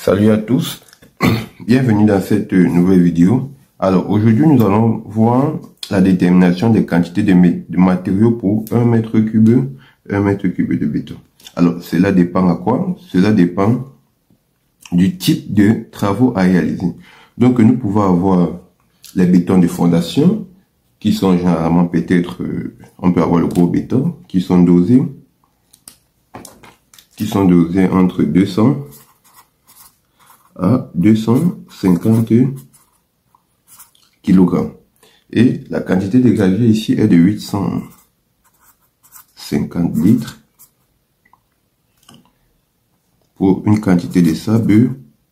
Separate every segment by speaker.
Speaker 1: Salut à tous, bienvenue dans cette nouvelle vidéo. Alors aujourd'hui nous allons voir la détermination des quantités de matériaux pour 1 mètre cube de béton. Alors cela dépend à quoi? Cela dépend du type de travaux à réaliser. Donc nous pouvons avoir les bétons de fondation qui sont généralement peut-être, on peut avoir le gros béton qui sont dosés entre 200 à 250 kg. Et la quantité de gravier ici est de 850 litres pour une quantité de sable de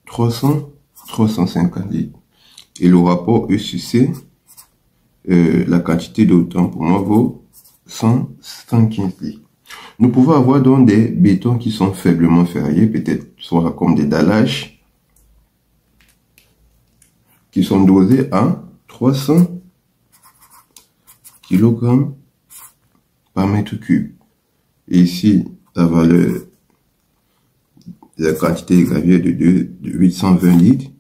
Speaker 1: 350 litres. Et le rapport E sur C, la quantité d'eau pour moi vaut 115 litres. Nous pouvons avoir donc des bétons qui sont faiblement ferraillés, peut-être soit comme des dallages, qui sont dosés à 300 kg par mètre cube. Et ici, la valeur, la quantité de gravier de 820 litres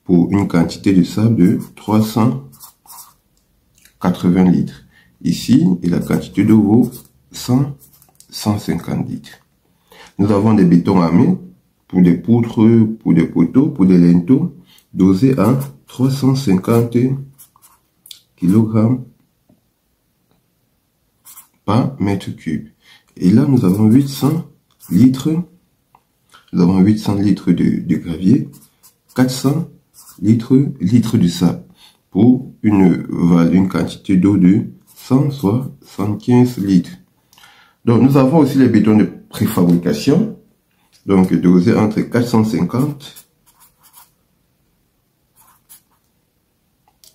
Speaker 1: pour une quantité de sable de 380 litres. Ici, et la quantité d'eau vaut 150 litres. Nous avons des bétons armés pour des poutres, pour des poteaux, pour des linteaux, dosés à 350 kg par mètre cube. Et là, nous avons 800 litres. Nous avons 800 litres de gravier, 400 litres de sable pour une quantité d'eau de 175 litres. Donc, nous avons aussi les bétons de préfabrication, donc dosés entre 450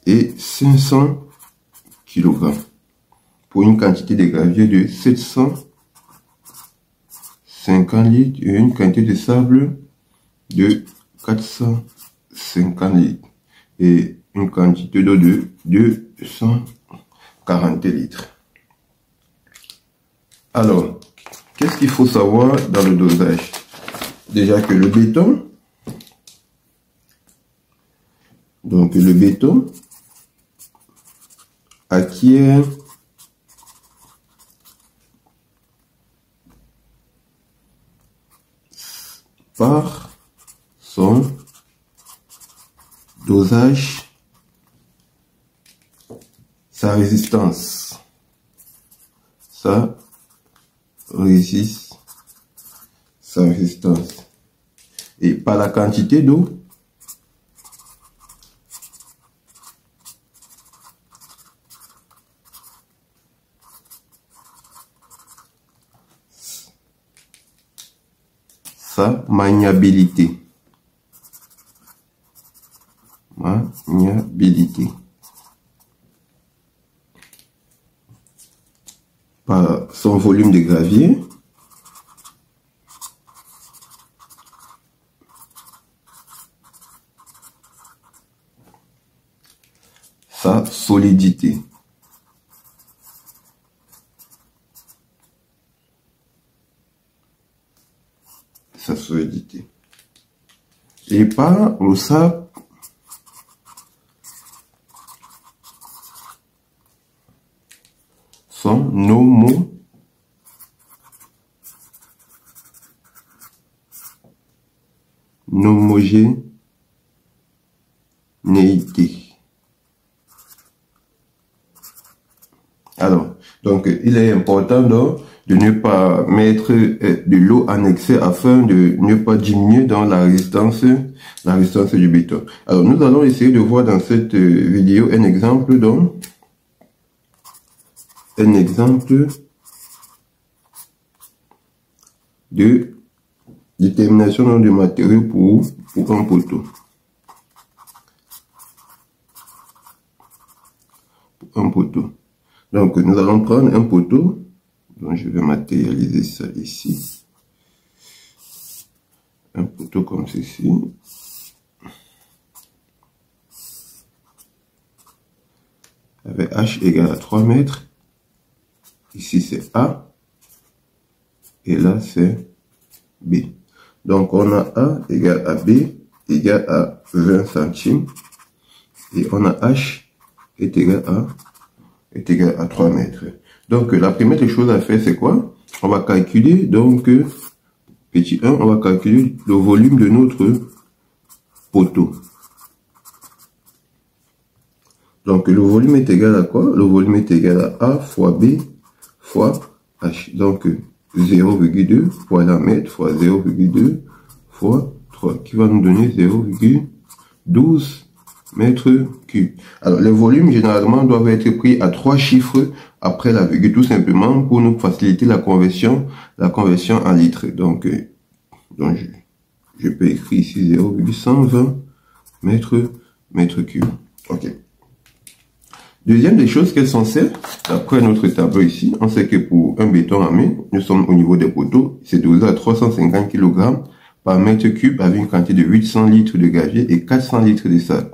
Speaker 1: et 500 kg pour une quantité de gravier de 750 litres et une quantité de sable de 450 litres et une quantité d'eau de 240 litres. Alors, qu'est-ce qu'il faut savoir dans le dosage? Déjà que le béton, acquiert par son dosage sa résistance. Et par la quantité d'eau sa maniabilité. Par son volume de gravier, sa solidité. Et par le sable, son homogénéité. Alors, donc il est important donc de ne pas mettre de l'eau en excès afin de ne pas diminuer dans la résistance du béton. Alors nous allons essayer de voir dans cette vidéo un exemple de détermination de matériaux pour un poteau. Donc nous allons prendre un poteau. Donc je vais matérialiser ça ici. Un poteau comme ceci. Avec H égale à 3 mètres. Ici c'est A. Et là c'est B. Donc, on a A égale à B égale à 20 centimes. Et on a H est égal à 3 mètres. Donc, la première des choses à faire, c'est quoi? On va calculer, donc, petit 1, on va calculer le volume de notre poteau. Donc, le volume est égal à quoi? Le volume est égal à A fois B fois H. Donc, 0,2 fois la mètre fois 0,2 fois 3, qui va nous donner 0,12 mètres cubes. Alors, les volumes, généralement, doivent être pris à 3 chiffres après la virgule, tout simplement pour nous faciliter la conversion en litres. Donc je peux écrire ici 0,120 mètres cubes. OK. Deuxième des choses, quelles sont celles? D'après notre tableau ici, on sait que pour un béton armé, nous sommes au niveau des poteaux, c'est dosé à 350 kg par mètre cube avec une quantité de 800 litres de gravier et 400 litres de sable.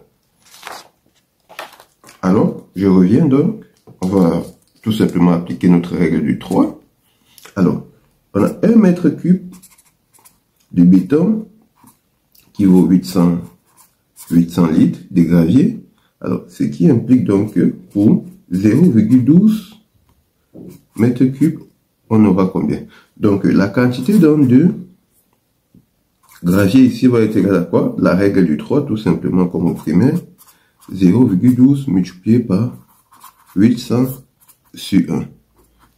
Speaker 1: Alors, je reviens donc, on va tout simplement appliquer notre règle du 3. Alors, on a 1 mètre cube de béton qui vaut 800 litres de gravier. Alors, ce qui implique donc que pour 0,12 mètres cubes, on aura combien? Donc, la quantité donc de gravier ici va être égale à quoi? La règle du 3, tout simplement comme au primaire. 0,12 multiplié par 800 sur 1,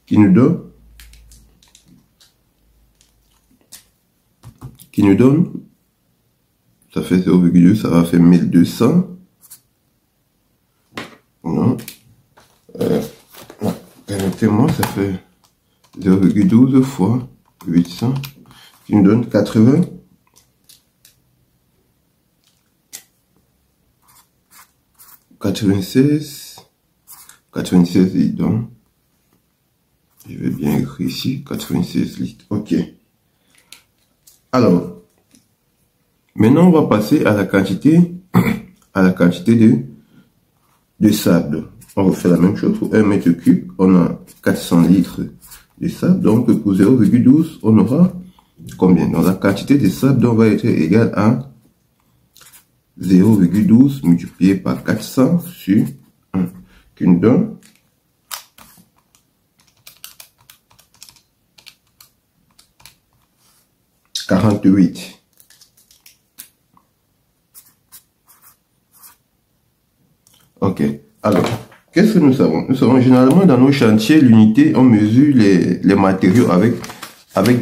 Speaker 1: qui nous donne, ça fait 0,2, ça va faire 1200. Non, permettez-moi, ça fait 0,12 fois 800, qui nous donne 80. 96, donc, je vais bien écrire ici, 96 litres, ok. Alors, maintenant on va passer à la quantité, de sable. On refait la même chose, pour 1 mètre cube, on a 400 litres de sable, donc pour 0,12, on aura combien? Donc la quantité de sable donc, va être égale à 0,12 multiplié par 400 sur 1, qui nous donne 48. Ok. Alors, qu'est-ce que nous savons? Nous savons généralement dans nos chantiers, l'unité, on mesure les matériaux avec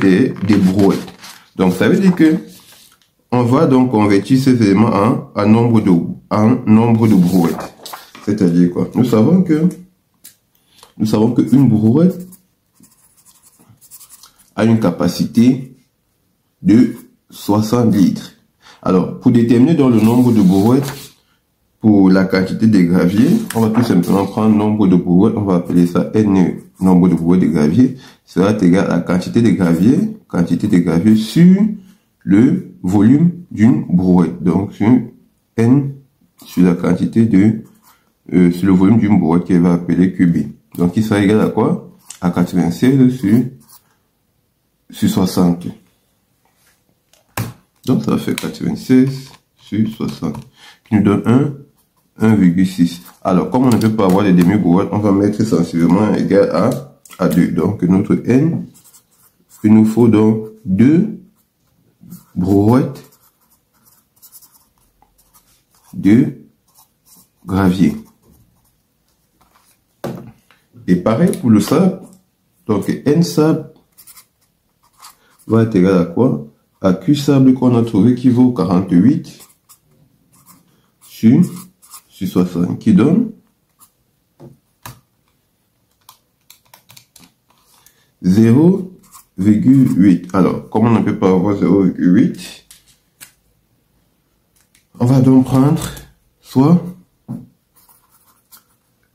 Speaker 1: des brouettes. Donc, ça veut dire que on va donc convertir ces éléments en nombre de brouettes. C'est-à-dire quoi? Nous savons que une brouette a une capacité de 60 litres. Alors, pour déterminer donc le nombre de brouettes pour la quantité de gravier, on va tout simplement prendre le nombre de brouettes, on va appeler ça N, nombre de brouettes de gravier, sera égal à la quantité de gravier sur le volume d'une brouette. Donc, sur N, sur la quantité sur le volume d'une brouette qu'elle va appeler QB. Donc, il sera égal à quoi? À 96 sur 60. Donc, ça va faire 96 sur 60, qui nous donne 1,6. Alors, comme on ne peut pas avoir les demi-brouettes, on va mettre sensiblement égal à 2. Donc, notre N, il nous faut donc 2 brouettes de gravier. Et pareil pour le sable. Donc, N sable va être égal à quoi? À Q sable qu'on a trouvé qui vaut 48 sur 60, qui donne 0,8. Alors, comme on ne peut pas avoir 0,8, on va donc prendre soit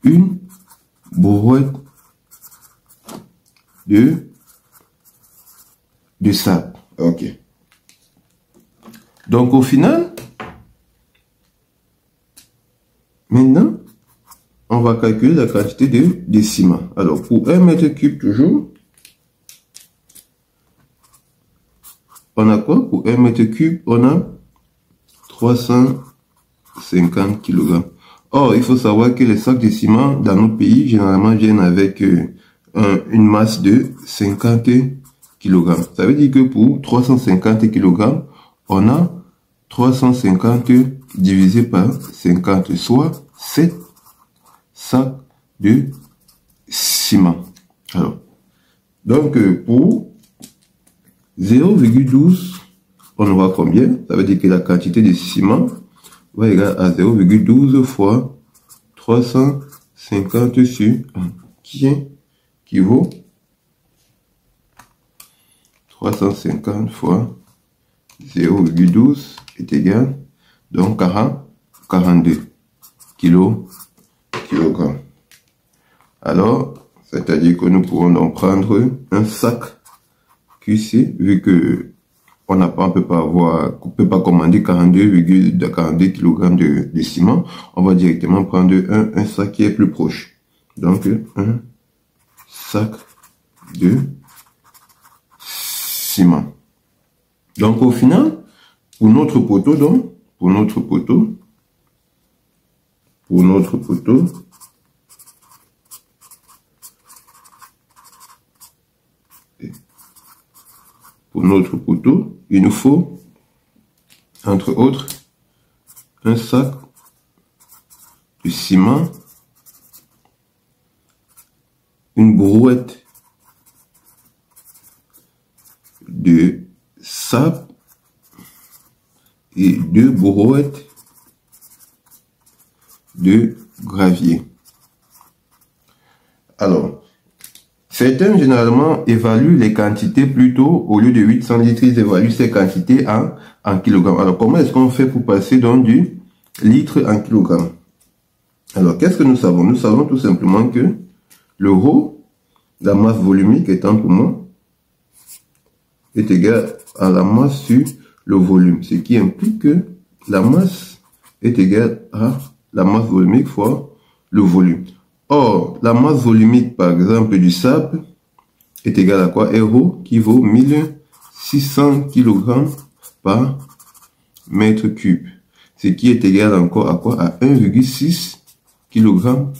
Speaker 1: une brouette de sable. Ok. Donc, au final, maintenant, on va calculer la quantité de ciment. Alors, pour 1 mètre cube toujours, on a quoi? Pour 1 mètre cube, on a 350 kg. Or, il faut savoir que les sacs de ciment dans nos pays, généralement, viennent avec une masse de 50 kg. Ça veut dire que pour 350 kg, on a 350 divisé par 50, soit 7 sacs de ciment. Alors, donc, pour 0,12, on aura combien? Ça veut dire que la quantité de ciment va égal à 0,12 fois 350 sur 1, qui vaut 350 fois 0,12 est égal, donc 42 kilogrammes. Alors, c'est-à-dire que nous pourrons donc prendre un sac QC, vu que on peut pas commander 42 kg de ciment, on va directement prendre un sac qui est plus proche. Donc, un sac de ciment. Donc, au final, pour notre poteau, pour notre poteau, il nous faut, entre autres, un sac de ciment, une brouette de sable et 2 brouettes de gravier. Alors, certains généralement évaluent les quantités plutôt, au lieu de 800 litres, ils évaluent ces quantités en kilogrammes. Alors, comment est-ce qu'on fait pour passer donc du litre en kilogrammes? Alors, qu'est-ce que nous savons? Nous savons tout simplement que le rho, la masse volumique étant pour moi, est égal à la masse sur le volume, ce qui implique que la masse est égale à la masse volumique fois le volume. Or, la masse volumique, par exemple, du sable est égale à quoi? Rho, qui vaut 1600 kg par mètre cube. Ce qui est égal encore à quoi? À 1,6 kg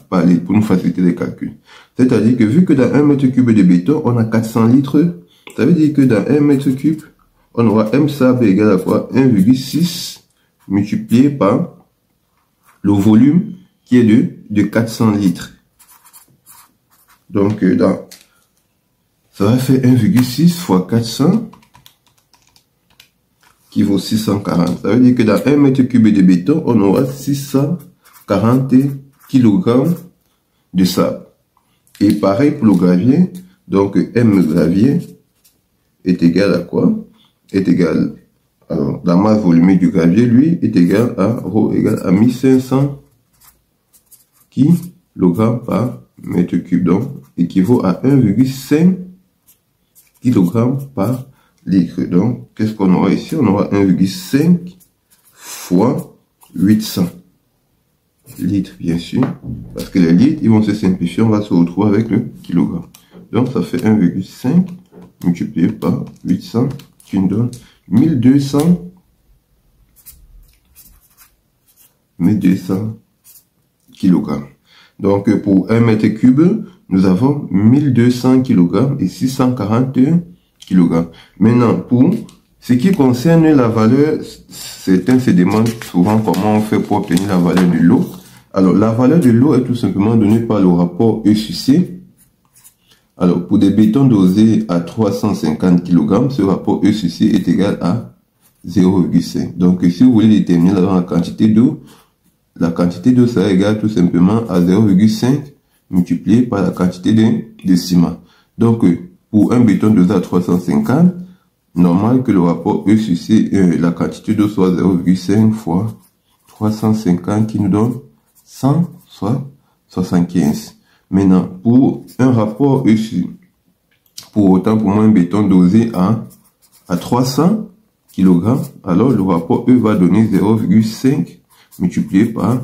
Speaker 1: par litre, pour nous faciliter les calculs. C'est-à-dire que vu que dans 1 mètre cube de béton, on a 400 litres, ça veut dire que dans 1 mètre cube, on aura M sable égal à quoi? 1,6 multiplié par le volume qui est de 400 litres. Donc, ça va faire 1,6 fois 400 qui vaut 640. Ça veut dire que dans 1 mètre cube de béton, on aura 640 kg de sable. Et pareil pour le gravier. Donc, M gravier est égal à quoi? Est égal, alors, la masse volumique du gravier, lui, est égal à rho égal à 1500 kg par mètre cube, donc équivaut à 1,5 kg par litre. Donc, qu'est-ce qu'on aura ici? On aura 1,5 fois 800 litres, bien sûr, parce que les litres, ils vont se simplifier, on va se retrouver avec le kilogramme. Donc, ça fait 1,5 multiplié par 800, qui nous donne 1200 kg. Donc, pour 1 mètre cube, nous avons 1200 kg et 640 kg. Maintenant, pour ce qui concerne la valeur, certains se demandent souvent comment on fait pour obtenir la valeur de l'eau. Alors, la valeur de l'eau est tout simplement donnée par le rapport E sur C. Alors, pour des bétons dosés à 350 kg, ce rapport E sur C est égal à 0,5. Donc, si vous voulez déterminer la quantité d'eau sera égale tout simplement à 0,5 multiplié par la quantité de ciment. Donc, pour un béton dosé à 350, normal que le rapport E sur C, la quantité d'eau soit 0,5 fois 350 qui nous donne 100, soit 75. Maintenant, pour un rapport E sur, pour autant pour moi un béton dosé à 300 kg, alors le rapport E va donner 0,5 multiplié par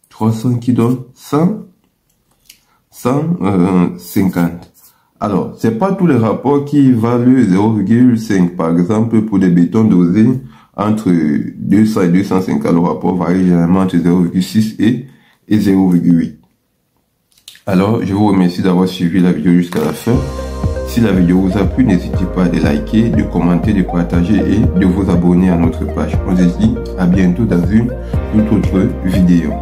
Speaker 1: 300 qui donne 150. Alors, c'est pas tous les rapports qui valent 0,5. Par exemple, pour des bétons dosés entre 200 et 250, le rapport varie généralement entre 0,6 et 0,8. Alors, je vous remercie d'avoir suivi la vidéo jusqu'à la fin. Si la vidéo vous a plu, n'hésitez pas à liker, de commenter, de partager et de vous abonner à notre page. On se dit à bientôt dans une toute autre vidéo.